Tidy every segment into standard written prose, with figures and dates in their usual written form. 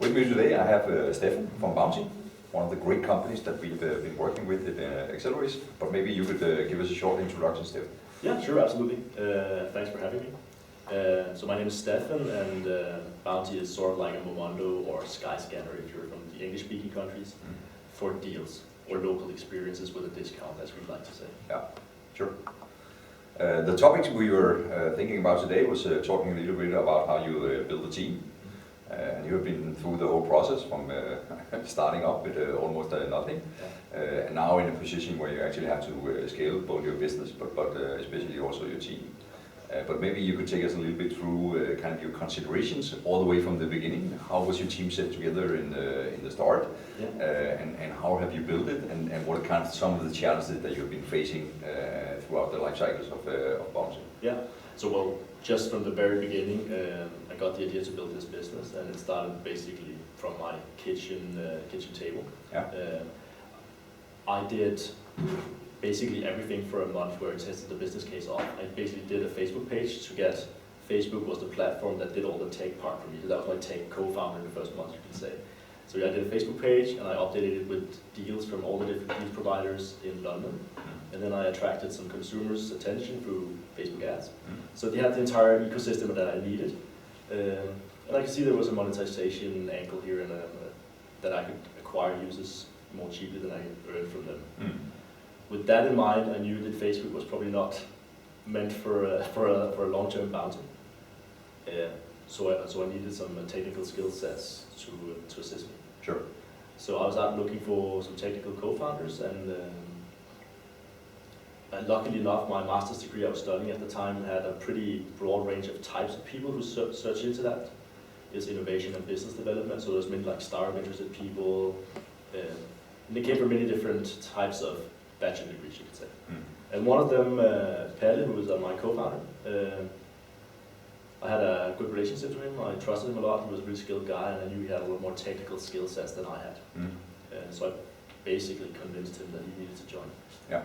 With me today I have Stefan from Bownty, one of the great companies that we've been working with in Accelerates. But maybe you could give us a short introduction, Stefan. Yeah, sure, absolutely. Thanks for having me. So my name is Stefan, and Bownty is sort of like a Momondo or Skyscanner if you're from the English-speaking countries for deals or local experiences with a discount, as we'd like to say. Yeah, sure. The topics we were thinking about today was talking a little bit about how you build a team. And you have been through the whole process from starting up with almost nothing, and now in a position where you actually have to scale both your business, but especially also your team. But maybe you could take us a little bit through kind of your considerations all the way from the beginning. How was your team set together in the start, and how have you built it, and what are kind of some of the challenges that you've been facing throughout the life cycles of Bownty? Yeah. So well, just from the very beginning, I got the idea to build this business, and it started basically from my kitchen table. Yeah. I did basically everything for a month where I tested the business case off. I basically did a Facebook page to get. Facebook was the platform that did all the tech part for me. That was my tech co-founder in the first month, you can say. So yeah, I did a Facebook page, and I updated it with deals from all the different deal providers in London. And then I attracted some consumers' attention through Facebook ads. So they had the entire ecosystem that I needed. And I could see there was a monetization angle here, and that I could acquire users more cheaply than I could earn from them. With that in mind, I knew that Facebook was probably not meant for a long-term bounty. So I needed some technical skill sets to assist me. Sure. So I was out looking for some technical co-founders, and luckily enough, my master's degree I was studying at the time had a pretty broad range of types of people who search into that. It's innovation and business development, so there's many like startup interested people, and they came from many different types of bachelor degrees, you could say. And one of them, Pelle, who was my co-founder, I had a good relationship with him. I trusted him a lot. He was a really skilled guy, and I knew he had a lot more technical skill sets than I had. So I basically convinced him that he needed to join. Yeah.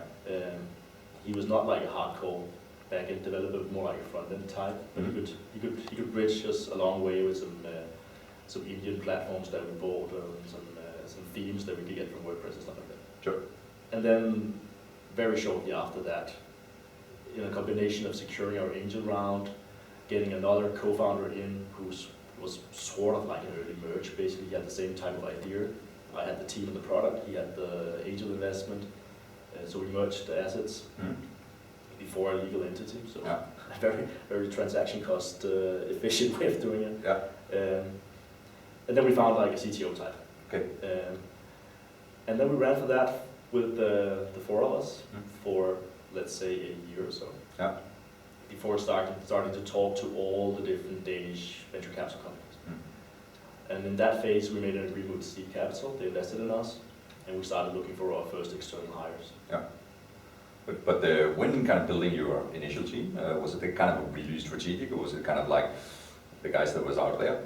He was not like a hardcore back-end developer, more like a front-end type. But he could bridge us a long way with some Indian platforms that we bought, some themes that we could get from WordPress and stuff like that. Sure. And then very shortly after that, in a combination of securing our angel round, getting another co-founder in who was sort of like an early merge. Basically, he had the same type of idea. I had the team and the product. He had the angel investment. So we merged the assets before a legal entity. So a very, very transaction cost efficient way of doing it. Yeah. And then we found like a CTO type. Okay. And then we ran for that with the four of us for, let's say, a year or so. Yeah. Before starting to talk to all the different Danish venture capital companies. And in that phase, we made an agreement with Seed Capital. They invested in us, and we started looking for our first external hires. Yeah. But when kind of building your initial team, was it kind of really strategic, or was it kind of like the guys that was out there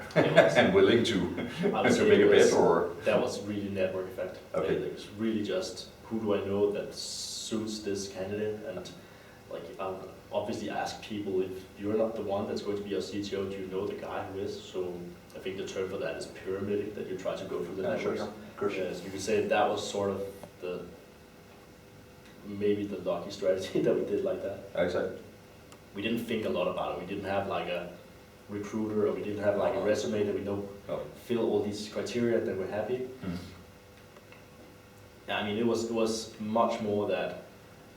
and willing to make a bet, or? That was really network effect. Okay. It was really just, who do I know that suits this candidate? And like, I obviously ask people, if you're not the one that's going to be our CTO, do you know the guy who is? So I think the term for that is pyramiding, that you try to go through the networks. Sure. So you could say that was sort of maybe the lucky strategy that we did like that. Exactly. We didn't think a lot about it. We didn't have like a recruiter, or we didn't have like a resume that we know fill all these criteria that we're happy. Yeah, I mean, it was much more that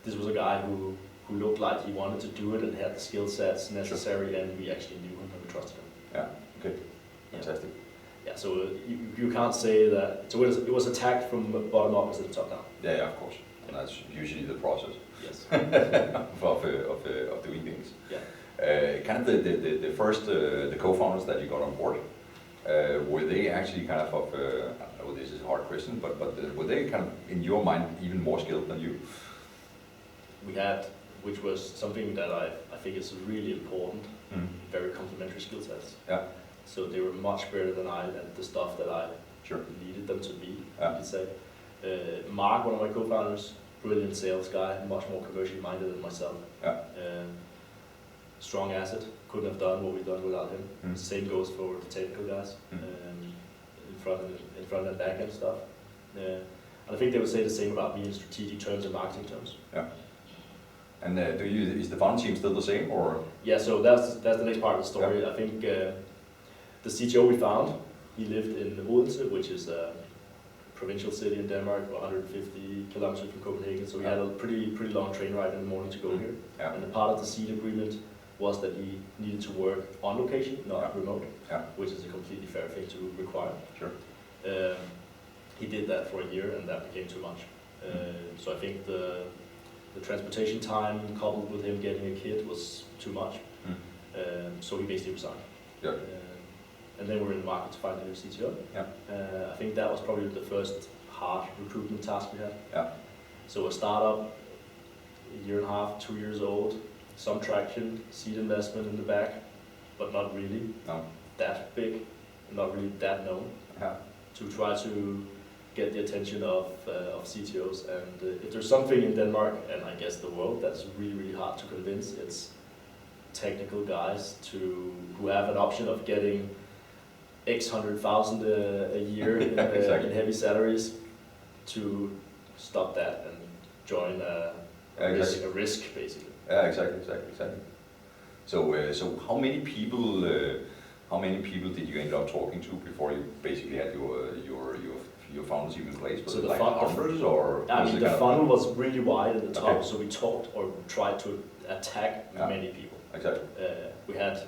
this was a guy who looked like he wanted to do it and had the skill sets necessary, and we actually knew him and we trusted him. Yeah. Okay. Fantastic. Yeah. So you can't say that. So it was attacked from bottom up instead of top down. Yeah, of course. And that's usually the process. Yes. of doing things. Yeah. Kind of the first the co-founders that you got on board, were they actually kind of I know this is a hard question, but were they kind of in your mind even more skilled than you? We had, which was something that I think is really important, very complementary skill sets. Yeah. So they were much better than I at the stuff that I needed them to be, you could say. Mark, one of my co-founders, brilliant sales guy, much more commercially minded than myself. Yeah. Strong asset, couldn't have done what we've done without him. Same goes for the technical guys. front and back end stuff. And I think they would say the same about me in strategic terms and marketing terms. Yeah. And is the fund team still the same, or? Yeah, so that's the next part of the story. Yeah. I think the CTO we found, he lived in Odense, which is a provincial city in Denmark, 150 kilometers from Copenhagen. So we had a pretty long train ride in the morning to go here. Yeah. And the part of the seed agreement was that he needed to work on location, not remote, which is a completely fair thing to require. Sure. He did that for a year, and that became too much. So I think the transportation time coupled with him getting a kid was too much. So he basically resigned. Yeah. And then we're in the market to find a new CTO. Yeah. I think that was probably the first hard recruitment task we had. Yeah. So a startup, a year and a half, 2 years old, some traction, seed investment in the back, but not really that big, not really that known. Yeah. To try to get the attention of CTOs. And if there's something in Denmark, and I guess the world, that's really, really hard to convince, it's technical guys who have an option of getting X 100,000 a year in, exactly. in heavy salaries, to stop that and join a risk, basically. Yeah, exactly. So how many people did you end up talking to before you basically had your founders even in place? Was so it the like hundreds, or? I mean, the funnel was really wide at the top, so we talked or tried to attack many people. Exactly. We had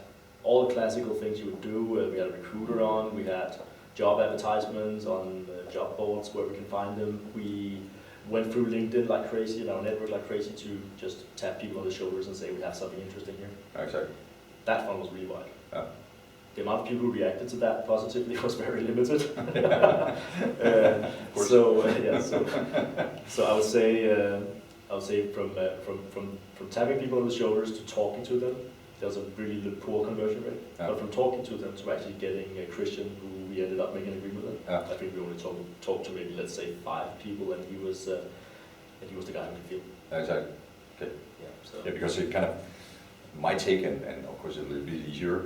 all the classical things you would do. We had a recruiter on, we had job advertisements on job boards where we can find them. We went through LinkedIn like crazy and our network like crazy to just tap people on the shoulders and say we have something interesting here. Exactly. That funnel was really wide. Yeah. The amount of people who reacted to that positively was very limited. So I would say from tapping people on the shoulders to talking to them, there was a really poor conversion rate. Yeah. But from talking to them to actually getting a Christian who we ended up making an agreement with, I think we only talked to maybe, let's say, 5 people, and he was the guy who could feel. Exactly. Okay. Yeah. So. Yeah, because it kind of, my take, and of course a little bit easier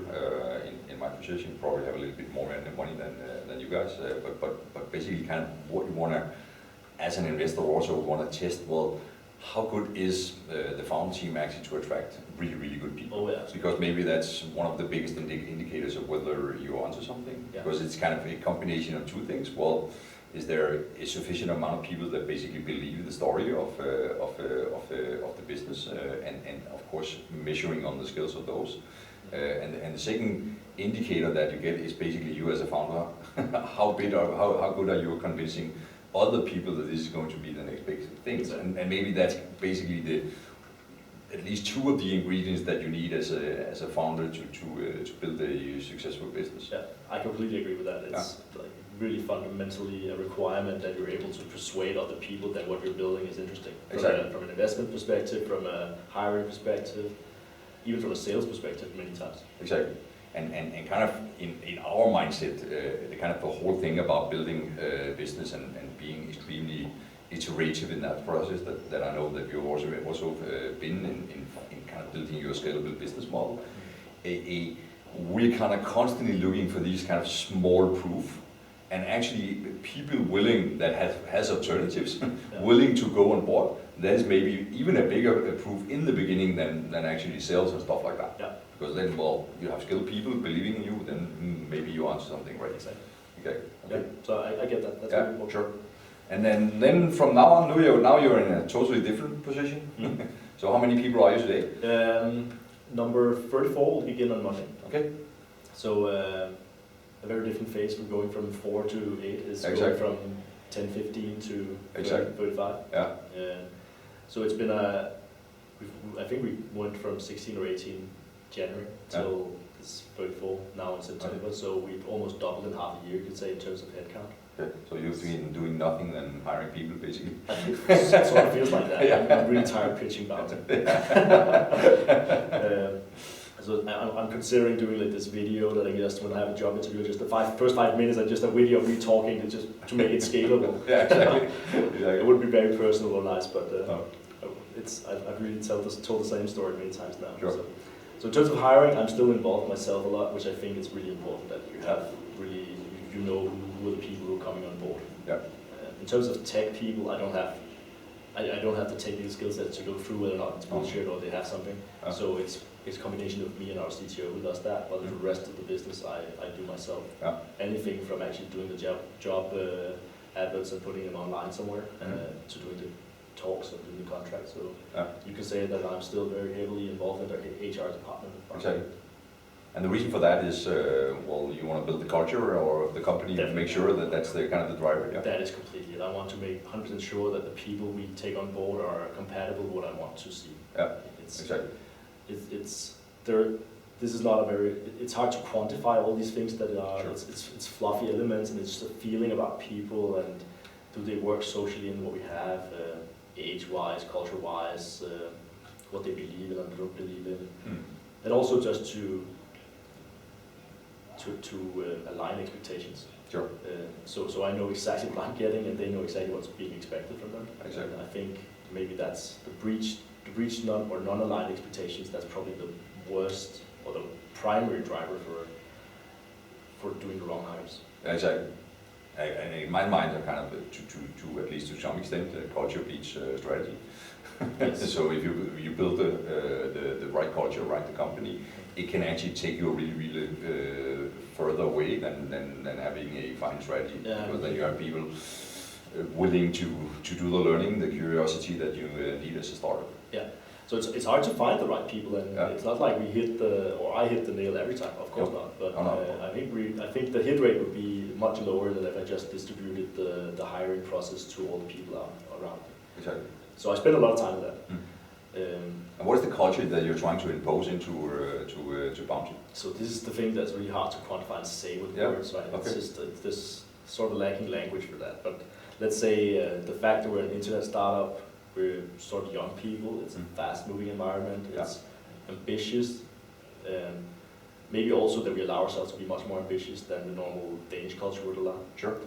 in my position, probably have a little bit more money than you guys, but basically kind of what you want to, as an investor, also want to test, well, how good is the found team actually to attract really, really good people? Oh, yeah. Because maybe that's one of the biggest indicators of whether you're onto something. Yeah. Because it's kind of a combination of two things. Well, is there a sufficient amount of people that basically believe the story of the business, and of course measuring on the skills of those. And the second indicator that you get is basically you as a founder. How good are you convincing other people that this is going to be the next big thing? And maybe that's basically at least 2 of the ingredients that you need as a founder to build a successful business. Yeah, I completely agree with that. It's like really fundamentally a requirement that you're able to persuade other people that what you're building is interesting. From an investment perspective, from a hiring perspective, even from a sales perspective many times. Exactly. And kind of in our mindset, the kind of the whole thing about building business and being extremely iterative in that process, that I know that you've also been in kind of building your scalable business model. We're kind of constantly looking for these kind of small proof, and actually people willing, that has alternatives, willing to go on board. That is maybe even a bigger proof in the beginning than actually sales and stuff like that. Yeah. Because then, well, you have skilled people believing in you, then maybe you answer something right. Exactly. Okay. Yeah. So I get that. That's really important. Sure. And then from now on, now you're in a totally different position. Mm-hmm. So how many people are you today? Number 34 will begin on Monday. Okay. So a very different phase. We're going from 4 to 8. Is going from 10, 15 to 35. Yeah. So it's been I think we went from 16 or 18 January till this 34 now in September. Okay. So we've almost doubled in half a year, you could say, in terms of headcount. Okay. So you've been doing nothing than hiring people, basically? It sort of feels like that. Yeah. I'm really tired pitching Bowtny. So I'm considering doing like this video that I guess when I have a job interview, just the first 5 minutes are just a video of me talking to make it scalable. Yeah, exactly. It would be very personal or nice, but I've really told the same story many times now. Sure. So in terms of hiring, I'm still involved myself a lot, which I think is really important, that you have really you know who are the people who are coming on board. Yeah. In terms of tech people, I don't have the technical skill set to look through whether or not it's bullshit or they have something. So it's a combination of me and our CTO who does that, while the rest of the business I do myself. Yeah. Anything from actually doing the job adverts and putting them online somewhere, to doing the talks and doing the contracts. So you can say that I'm still very heavily involved in the HR department. Exactly. And the reason for that is, well, you want to build the culture or the company to make sure that that's the kind of the driver. Yeah. That is completely it. I want to make 100% sure that the people we take on board are compatible with what I want to see. Yeah. Exactly. This is not a very. It's hard to quantify all these things that are. Sure. It's fluffy elements, and it's just a feeling about people and do they work socially in what we have, age-wise, culture-wise, what they believe in and don't believe in, and also just to align expectations. Sure. So I know exactly what I'm getting, and they know exactly what's being expected from them. Exactly. And I think maybe that's the breach non-aligned expectations. That's probably the worst or the primary driver for doing the wrong hires. Exactly. And in my mind, are kind of to at least to some extent, culture beats strategy. Yes. So if you build the right culture, right the company, it can actually take you a really further away than having a fine strategy. Yeah, because then you have people willing to do the learning, the curiosity that you need as a startup. Yeah. So it's hard to find the right people, and it's not like I hit the nail every time. Of course not. But I think the hit rate would be much lower than if I just distributed the hiring process to all the people around. Exactly. So I spend a lot of time with that. And what is the culture that you're trying to impose into Bownty? So this is the thing that's really hard to quantify and say with words, right? Okay. It's this sort of lacking language for that. But let's say the fact that we're an internet startup, we're sort of young people, it's a fast-moving environment, it's ambitious, maybe also that we allow ourselves to be much more ambitious than the normal Danish culture would allow. Sure.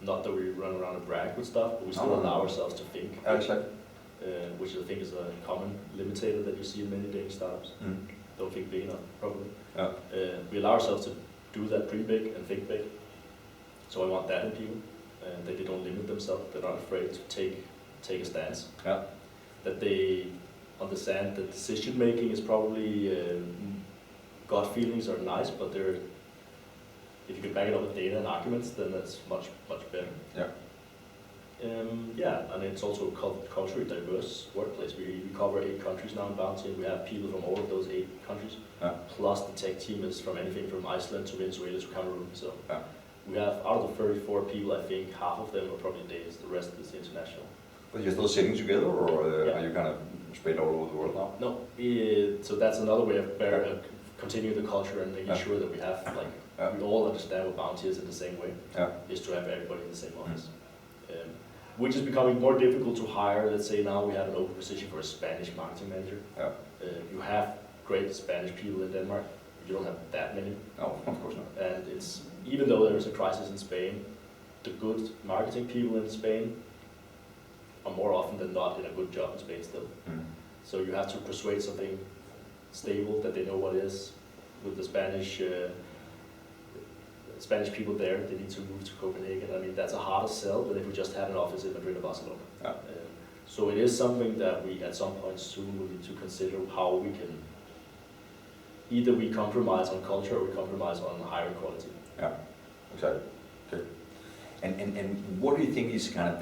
Not that we run around and brag with stuff, but we still allow ourselves to think. Exactly. Which I think is a common limitator that you see in many Danish startups. Don't think big enough, probably. Yeah. We allow ourselves to do that, dream big and think big. So I want that in people, that they don't limit themselves, they're not afraid to take a stance. Yeah. That they understand that decision making is probably, gut feelings are nice, but if you can back it up with data and arguments, then that's much better. Yeah. And it's also a culturally diverse workplace. We cover 8 countries now in Bownty, and we have people from all of those 8 countries. Yeah. Plus the tech team is from anything from Iceland to Venezuela to Cameroon. So we have, out of the 34 people, I think half of them are probably Danish, the rest is international. But you're still sitting together, or are you kind of spread all over the world now? No, so that's another way of continuing the culture and making sure that we have, we all understand what Bownty is in the same way, is to have everybody in the same office. Which is becoming more difficult to hire. Let's say now we have an open position for a Spanish marketing manager. Yeah. You have great Spanish people in Denmark. You don't have that many. No, of course not. And it's, even though there is a crisis in Spain, the good marketing people in Spain are more often than not in a good job in Spain still. So you have to persuade something stable that they know what is. With the Spanish people there, they need to move to Copenhagen. I mean, that's a harder sell than if we just had an office in Madrid or Barcelona. Yeah. So it is something that we, at some point soon, will need to consider how we can, either we compromise on culture or we compromise on hiring quality. Yeah, exactly. Okay. And what do you think is kind of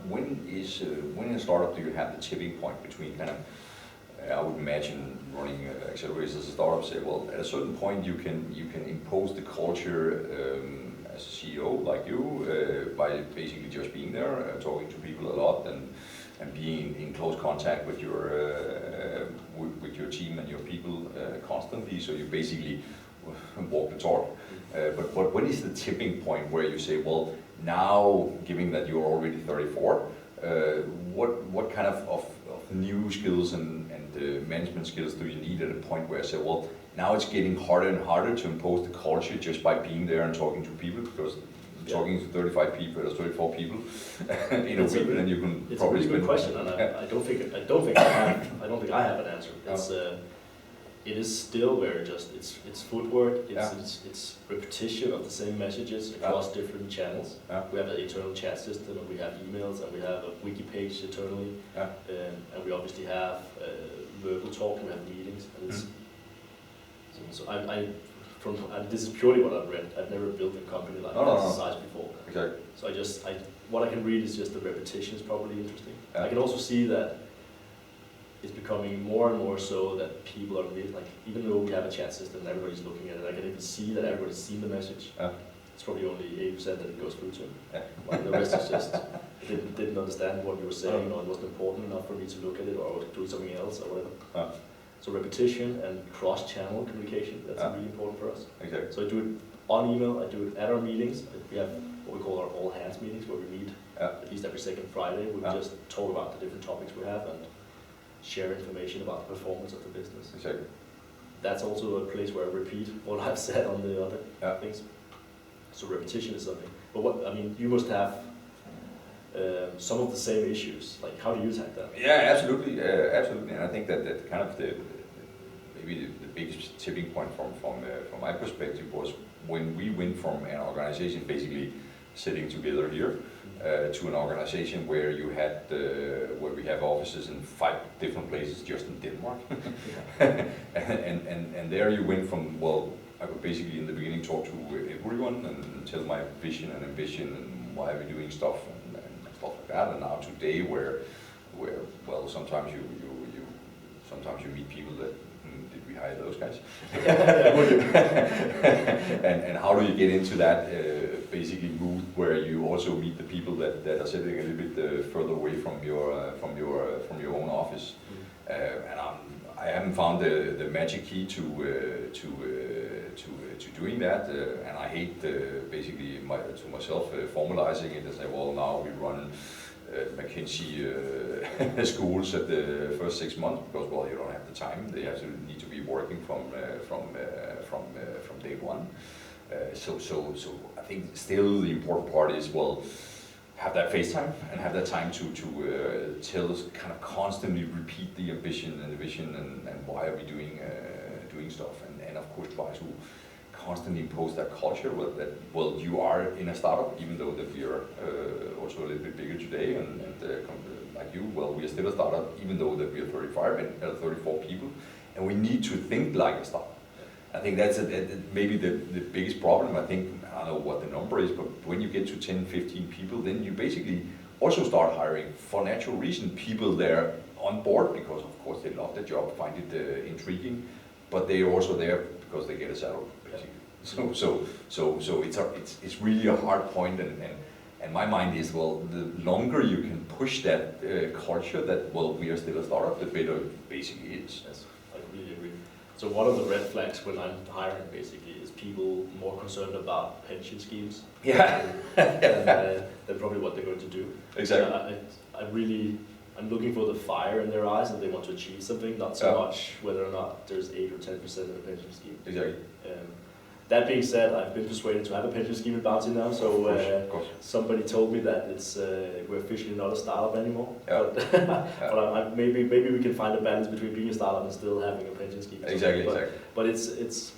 when in a startup do you have the tipping point between kind of, I would imagine running accelerators as a startup, say, well, at a certain point you can impose the culture as a CEO like you by basically just being there, talking to people a lot, and being in close contact with your team and your people constantly. So you basically walk the talk. But when is the tipping point where you say, well, now, given that you're already 34, what kind of new skills and management skills do you need at a point where I say, well, now it's getting harder and harder to impose the culture just by being there and talking to people, because talking to 35 people or 34 people in a week, then you can it's probably a really good question, and I don't think I have an answer. it is still very just, it's footwork, it's repetition of the same messages across different channels. We have an internal chat system, and we have emails, and we have a wiki page internally, and we obviously have verbal talk, and we have meetings, and it's, this is purely what I've read. I've never built a company like this size before. Exactly. So what I can read is just the repetition is probably interesting. I can also see that it's becoming more and more so that people are really, like, even though we have a chat system and everybody's looking at it, I can even see that everybody's seen the message. It's probably only 80% that it goes through to. While the rest is just didn't understand what you were saying, or it wasn't important enough for me to look at it, or do something else, or whatever. So repetition and cross-channel communication, that's really important for us. Exactly. So I do it on email, I do it at our meetings. We have what we call our all-hands meetings, where we meet at least every second Friday. We just talk about the different topics we have and share information about the performance of the business. Exactly. That's also a place where I repeat what I've said on the other things. So repetition is something. But you must have some of the same issues. Like, how do you attack that? Yeah, absolutely, absolutely. And I think that kind of maybe the biggest tipping point from my perspective was when we went from an organization basically sitting together here to an organization where you had where we have offices in 5 different places just in Denmark. and there you went from, well, I would basically in the beginning talk to everyone and tell my vision and ambition and why we're doing stuff and stuff like that. And now today where well, sometimes you meet people that did we hire those guys? and how do you get into that basically mood where you also meet the people that are sitting a little bit further away from your own office? And I haven't found the magic key to doing that, and I hate basically to myself formalizing it and say, well, now we run McKinsey schools at the first 6 months because, well, you don't have the time. They absolutely need to be working from day one. So I think still the important part is, well, have that face time and have that time to tell us, kind of constantly repeat the ambition and the vision and why are we doing stuff, and of course try to constantly impose that culture that, well, you are in a startup, even though that we are also a little bit bigger today, and like you, well, we are still a startup, even though that we are 34 people, and we need to think like a startup. I think that's maybe the biggest problem. I think, I don't know what the number is, but when you get to 10, 15 people, then you basically also start hiring, for natural reason, people there on board, because of course they love the job, find it intriguing, but they are also there because they get a salary, basically. So it's really a hard point, and my mind is, well, the longer you can push that culture that, well, we are still a startup, the better it basically is. Yes, I really agree. So one of the red flags when I'm hiring basically is people more concerned about pension schemes than probably what they're going to do. Exactly. I'm looking for the fire in their eyes, and they want to achieve something, not so much whether or not there's 8 or 10% in a pension scheme. Exactly. That being said, I've been persuaded to have a pension scheme in Bownty now, so of course. somebody told me that we're officially not a startup anymore. Yeah. But maybe we can find a balance between being a startup and still having a pension scheme. Exactly. But it's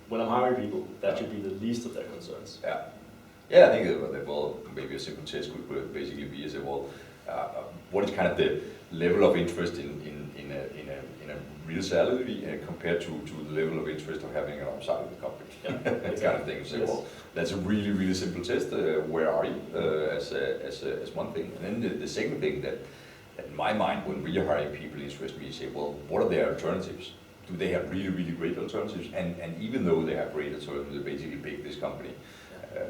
when I'm hiring people, that should be the least of their concerns. Yeah, I think that, well, maybe a simple test could basically be as well, what is kind of the level of interest in a real salary compared to the level of interest of having an upside in the company. That kind of thing. So, well, that's a really simple test. Where are you as one thing? And then the second thing that in my mind, when we are hiring people, interests me, say, well, what are their alternatives? Do they have really great alternatives? And even though they have great alternatives, they basically pick this company.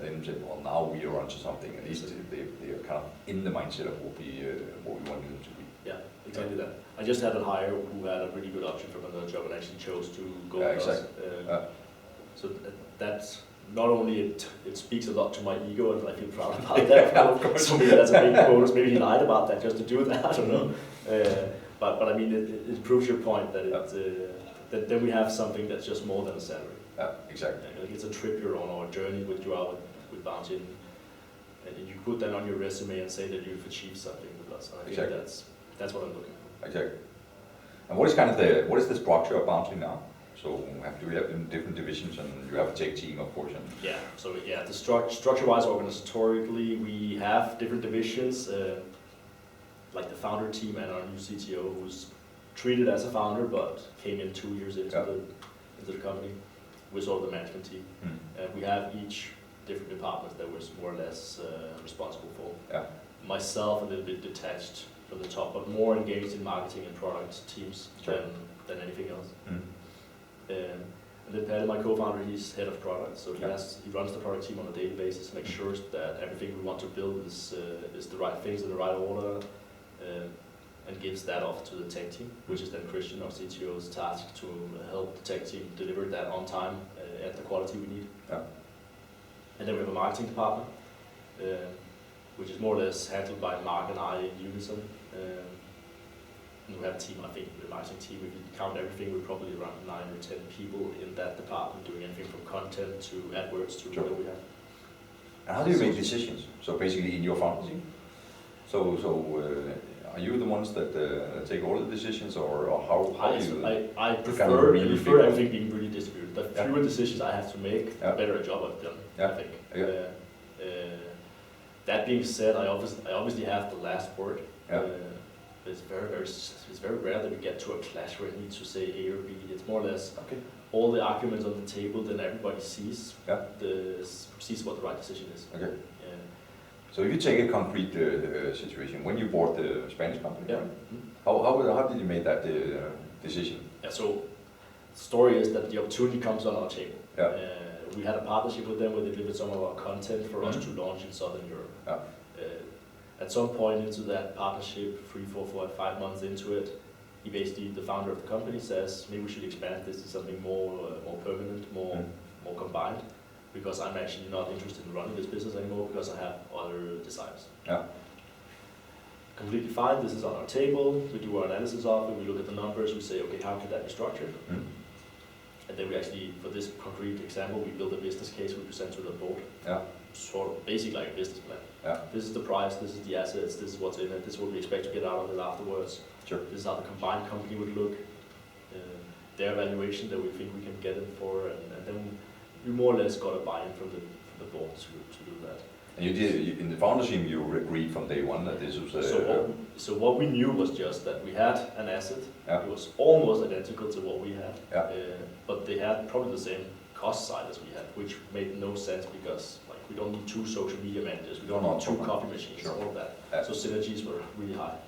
Then say, well, now we are onto something. At least they are kind of in the mindset of what we want them to be. Yeah, exactly that. I just had a hire who had a really good option from another job and actually chose to go with us. So that's not only it speaks a lot to my ego, and I feel proud about that. Of course. So maybe that's a big bonus. Maybe he lied about that just to do that. I don't know. But I mean, it proves your point that that then we have something that's just more than a salary. Exactly. Like it's a trip you're on, or a journey with Bownty, and you put that on your resume and say that you've achieved something with us. And I think that's what I'm looking for. Exactly. And what is the structure of Bownty now? So do we have different divisions, and you have a tech team, of course? And Yeah. So yeah, the structure-wise, organizatorically, we have different divisions, like the founder team and our new CTO, who's treated as a founder but came in 2 years into the company. We're sort of the management team. We have each different departments that we're more or less responsible for. Yeah. Myself, a little bit detached from the top, but more engaged in marketing and product teams than anything else. And then Palle, my co-founder, he's head of product, so he runs the product team on a daily basis, makes sure that everything we want to build is the right things in the right order, and gives that off to the tech team, which is then Christian, our CTO's task to help the tech team deliver that on time at the quality we need. Yeah. And then we have a marketing department, which is more or less handled by Mark and I in unison. And we have a team, I think, the marketing team, if you count everything, we're probably around 9 or 10 people in that department doing anything from content to AdWords to whatever we have. And how do you make decisions? So basically in your founder team? So are you the ones that take all the decisions, or how do you? I prefer everything being really distributed. The fewer decisions I have to make, the better a job I've done, I think. That being said, I obviously have the last word. It's very rare that we get to a clash where I need to say A or B. It's more or less all the arguments on the table, then everybody sees what the right decision is. Okay. So if you take a concrete situation, when you bought the Spanish company, right? How did you make that decision? Yeah, so the story is that the opportunity comes on our table. We had a partnership with them where they delivered some of our content for us to launch in Southern Europe. At some point into that partnership, 3, 4, 5 months into it, he basically, the founder of the company, says, maybe we should expand this to something more permanent, more combined, because I'm actually not interested in running this business anymore because I have other desires. Completely fine, this is on our table, we do our analysis of it, we look at the numbers, we say, okay, how could that be structured? And then we actually, for this concrete example, we build a business case we present to the board. Sort of basic like a business plan. This is the price, this is the assets, this is what's in it, this is what we expect to get out of it afterwards. This is how the combined company would look, their valuation that we think we can get it for, and then we more or less got a buy-in from the board to do that. And you did, in the founder team, you agreed from day one that this was So what we knew was just that we had an asset, it was almost identical to what we had, but they had probably the same cost side as we had, which made no sense because we don't need 2 social media managers, we don't need 2 coffee machines, all of that. So synergies were really high.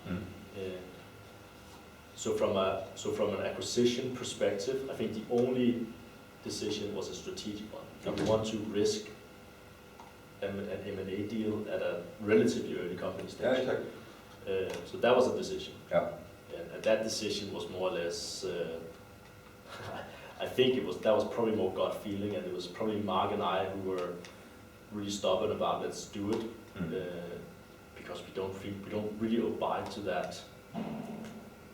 So from an acquisition perspective, I think the only decision was a strategic one. We want to risk an M&A deal at a relatively early company stage. So that was a decision. And that decision was more or less, I think that was probably more gut feeling, and it was probably Mark and I who were really stubborn about let's do it, because we don't really abide to that.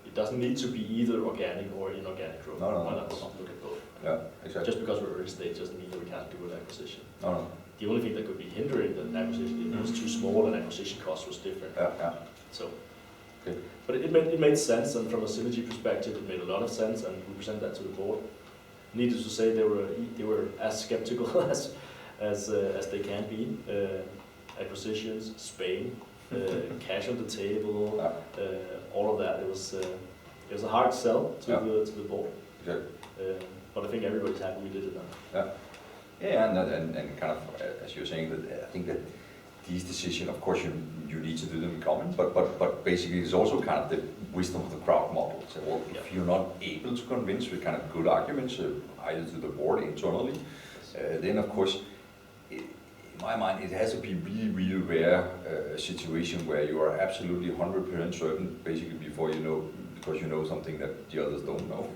It doesn't need to be either organic or inorganic growth. Why not look at both? Just because we're early stage doesn't mean that we can't do an acquisition. The only thing that could be hindering the acquisition, it was too small and acquisition cost was different. So, but it made sense, and from a synergy perspective, it made a lot of sense, and we presented that to the board. Needless to say, they were as skeptical as they can be. Acquisitions, Spain, cash on the table, all of that. It was a hard sell to the board. But I think everybody's happy we did it now. And kind of as you're saying, that I think that these decisions, of course, you need to do them in common, but basically it's also kind of the wisdom of the crowd model. So, well, if you're not able to convince with kind of good arguments, either to the board internally, then of course, in my mind, it has to be really, really rare situation where you are absolutely 100% certain, basically before you know, because you know something that the others don't know.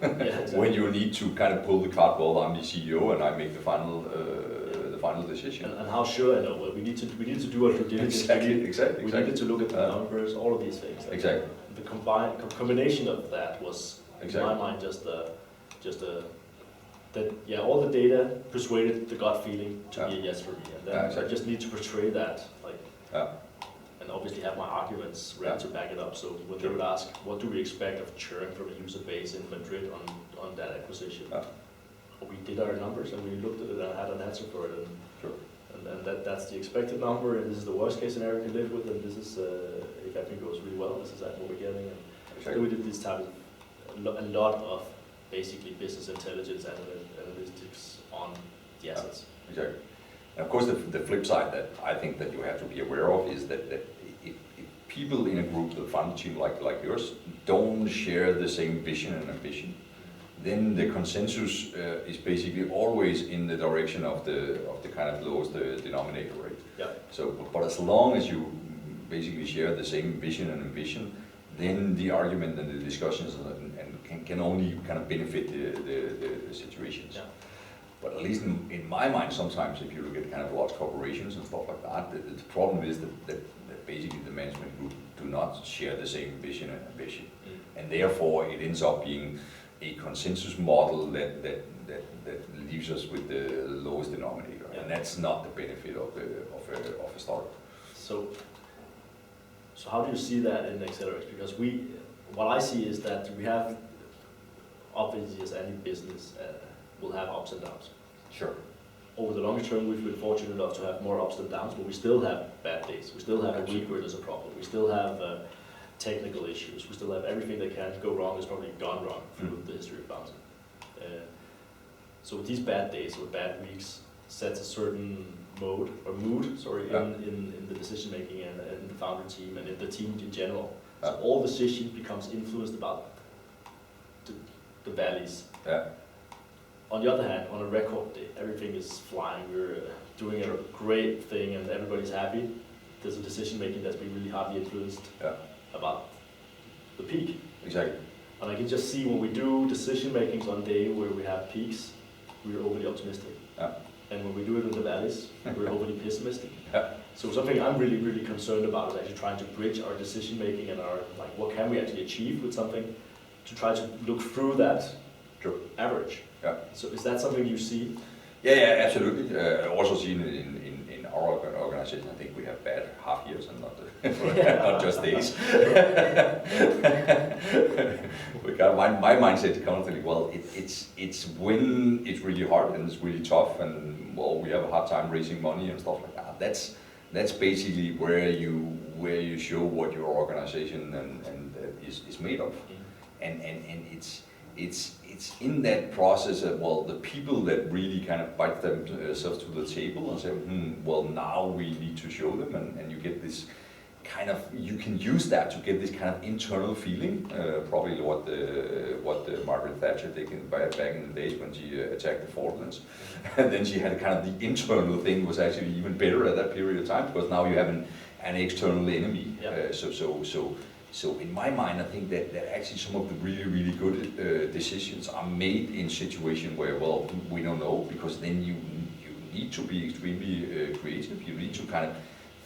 When you need to kind of pull the card, well, I'm the CEO and I make the final decision. And how sure I know? Well, we need to do our due diligence. Exactly. We needed to look at the numbers, all of these things. The combination of that was, in my mind, all the data persuaded the gut feeling to be a yes for me, and then I just need to portray that and obviously have my arguments ready to back it up. So when they would ask, what do we expect of churn from a user base in Madrid on that acquisition? We did our numbers and we looked at it and had an answer for it. And that's the expected number, and this is the worst case scenario we can live with, and this is, if everything goes really well, this is what we're getting. And so we did this type of, a lot of basically business intelligence analytics on the assets. Exactly. And of course, the flip side that I think that you have to be aware of is that if people in a group, the fund team like yours, don't share the same vision and ambition, then the consensus is basically always in the direction of the kind of lowest denominator, right? Yeah. So, but as long as you basically share the same vision and ambition, then the argument and the discussions and can only kind of benefit the situations. Yeah. But at least in my mind, sometimes if you look at kind of large corporations and stuff like that, the problem is that basically the management group do not share the same vision and ambition, and therefore it ends up being a consensus model that leaves us with the lowest denominator, and that's not the benefit of a startup. So how do you see that in Accelerate? Because what I see is that we have, obviously as any business, will have ups and downs. Sure. Over the longer term, we've been fortunate enough to have more ups and downs, but we still have bad days. We still have a week where there's a problem. We still have technical issues. We still have everything that can go wrong has probably gone wrong through the history of Bownty. So these bad days or bad weeks sets a certain mood in the decision making and in the founder team and in the team in general. So all decisions becomes influenced about the valleys. Yeah. On the other hand, on a record day, everything is flying. We're doing a great thing and everybody's happy. There's a decision making that's been really hardly influenced about the peak. Exactly. And I can just see when we do decision makings on day where we have peaks, we're overly optimistic. And when we do it in the valleys, we're overly pessimistic. So something I'm really, really concerned about is actually trying to bridge our decision making and our, like, what can we actually achieve with something, to try to look through that average. So is that something you see? Yeah, absolutely. Also seen in our organization, I think we have bad half years and not just days. My mindset is constantly, well, it's when it's really hard and it's really tough and well, we have a hard time raising money and stuff like that. That's basically where you show what your organization is made of, and it's in that process that, well, the people that really kind of bite themselves to the table and say, well, now we need to show them, and you get this kind of, you can use that to get this kind of internal feeling, probably what Margaret Thatcher did back in the days when she attacked the Falklands. And then she had kind of the internal thing was actually even better at that period of time, because now you have an external enemy. So in my mind, I think that actually some of the really, really good decisions are made in situations where, well, we don't know, because then you need to be extremely creative. You need to kind of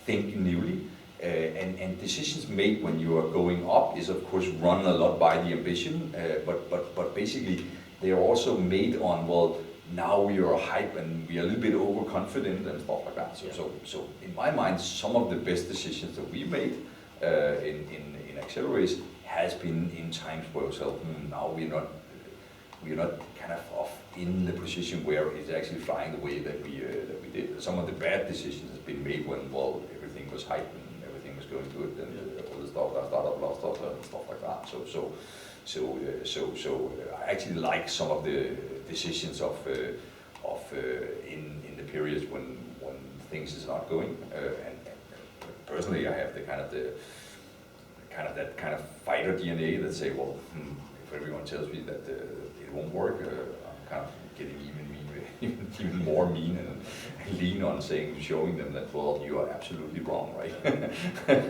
think newly. And decisions made when you are going up is of course run a lot by the ambition, but basically they are also made on, well, now we are hype and we are a little bit overconfident and stuff like that. So in my mind, some of the best decisions that we made in Accelerate has been in times where now we're not kind of off in the position where it's actually flying the way that we did. Some of the bad decisions have been made when, well, everything was hype and everything was going good and all the startup lost stuff and stuff like that. So I actually like some of the decisions of in the periods when things is not going. And personally, I have that kind of fighter DNA that say, well, if everyone tells me that it won't work, I'm kind of getting even more mean and lean on showing them that, well, you are absolutely wrong, right? But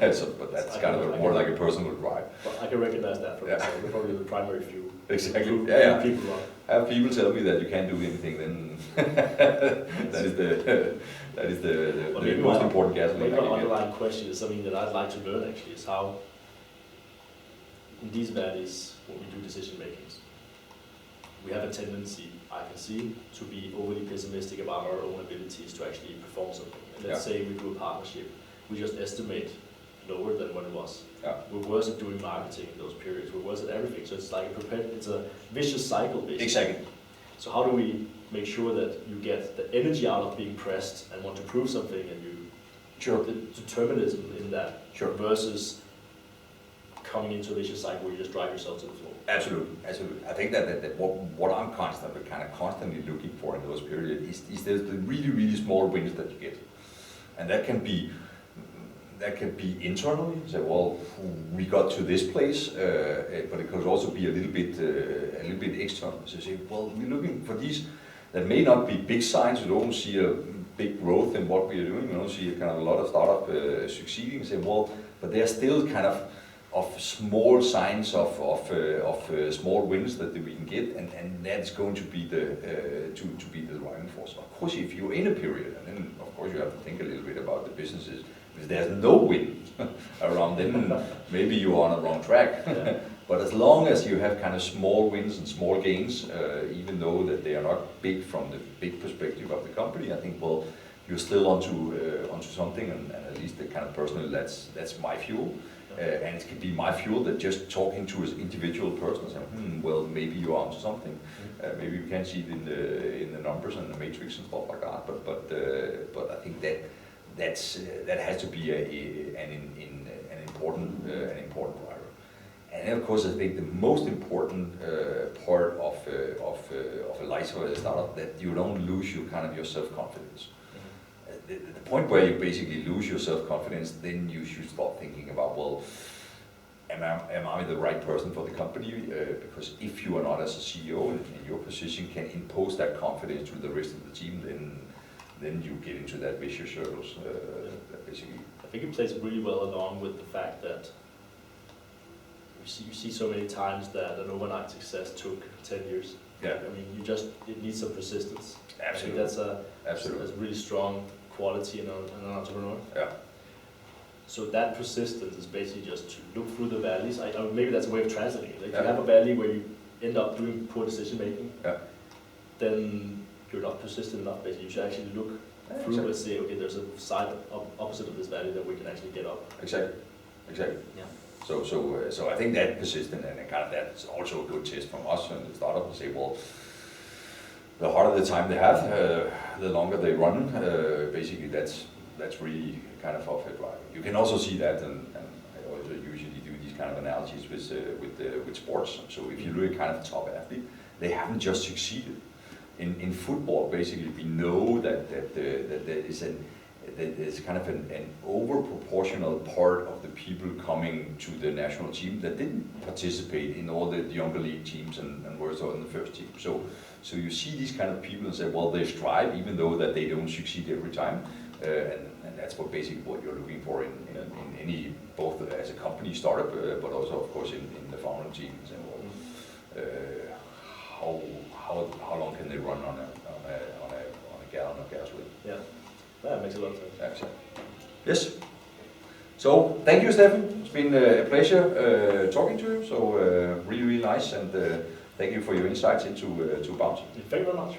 that's kind of more like a personal drive. But I can recognize that from myself. We're probably the primary few. Exactly. People wrong. Have people tell me that you can't do anything, then that is the most important gasoline. Maybe an underlying question is something that I'd like to learn actually, is how in these valleys, when we do decision makings, we have a tendency, I can see, to be overly pessimistic about our own abilities to actually perform something. And let's say we do a partnership, we just estimate lower than what it was. Yeah. We're worse at doing marketing in those periods. We're worse at everything. So it's like it's a vicious cycle, basically. Exactly. So how do we make sure that you get the energy out of being pressed and want to prove something, and you the determinism in that versus coming into a vicious cycle where you just drive yourself to the floor? Absolutely, absolutely. I think that what I'm constantly looking for in those periods is the really, really small wins that you get. And that can be internally, say, well, we got to this place, but it could also be a little bit external. So say, well, we're looking for these that may not be big signs. You don't see a big growth in what we are doing. You don't see kind of a lot of startup succeeding. Say, well, but they are still kind of small signs of small wins that we can get, and that's going to be the driving force. Of course, if you're in a period, and then of course you have to think a little bit about the businesses. If there's no win around, then maybe you're on a wrong track. Yeah. But as long as you have kind of small wins and small gains, even though that they are not big from the big perspective of the company, I think, well, you're still onto something, and at least the kind of personally, that's my fuel. And it can be my fuel that just talking to an individual person, saying, well, maybe you're onto something. Maybe you can't see it in the numbers and the matrix and stuff like that. But I think that has to be an important driver. And of course, I think the most important part of a life of a startup, that you don't lose your self-confidence. The point where you basically lose your self-confidence, then you should start thinking about, well, am I the right person for the company? Because if you are not, as a CEO in your position, can impose that confidence to the rest of the team, then you get into that vicious circles, basically. I think it plays really well along with the fact that you see so many times that an overnight success took 10 years. Yeah. I mean, it needs some persistence. Absolutely. I think that's a really strong quality in an entrepreneur. Yeah. So that persistence is basically just to look through the valleys. Maybe that's a way of translating it. Like Yeah. you have a valley where you end up doing poor decision making, then you're not persistent enough. Basically, you should actually look through and say, okay, there's a side opposite of this valley that we can actually get up. Exactly. Yeah. So I think that persistent, and kind of that's also a good test from us and the startup to say, well, the harder the time they have, the longer they run. Basically, that's really kind of a driver. You can also see that, and I also usually do these kind of analogies with sports. So if you look at kind of a top athlete, they haven't just succeeded. In football, basically, we know that there's kind of an over-proportional part of the people coming to the national team that didn't participate in all the younger league teams and were so in the first team. So you see these kind of people and say, well, they strive even though that they don't succeed every time, and that's basically what you're looking for in any, both as a company startup, but also of course in the founder teams. And how long can they run on a gallon of gasoline? Yeah, that makes a lot of sense. Excellent. Yes. So thank you, Stefan. It's been a pleasure talking to you. So really nice, and thank you for your insights into Bownty. Thank you very much.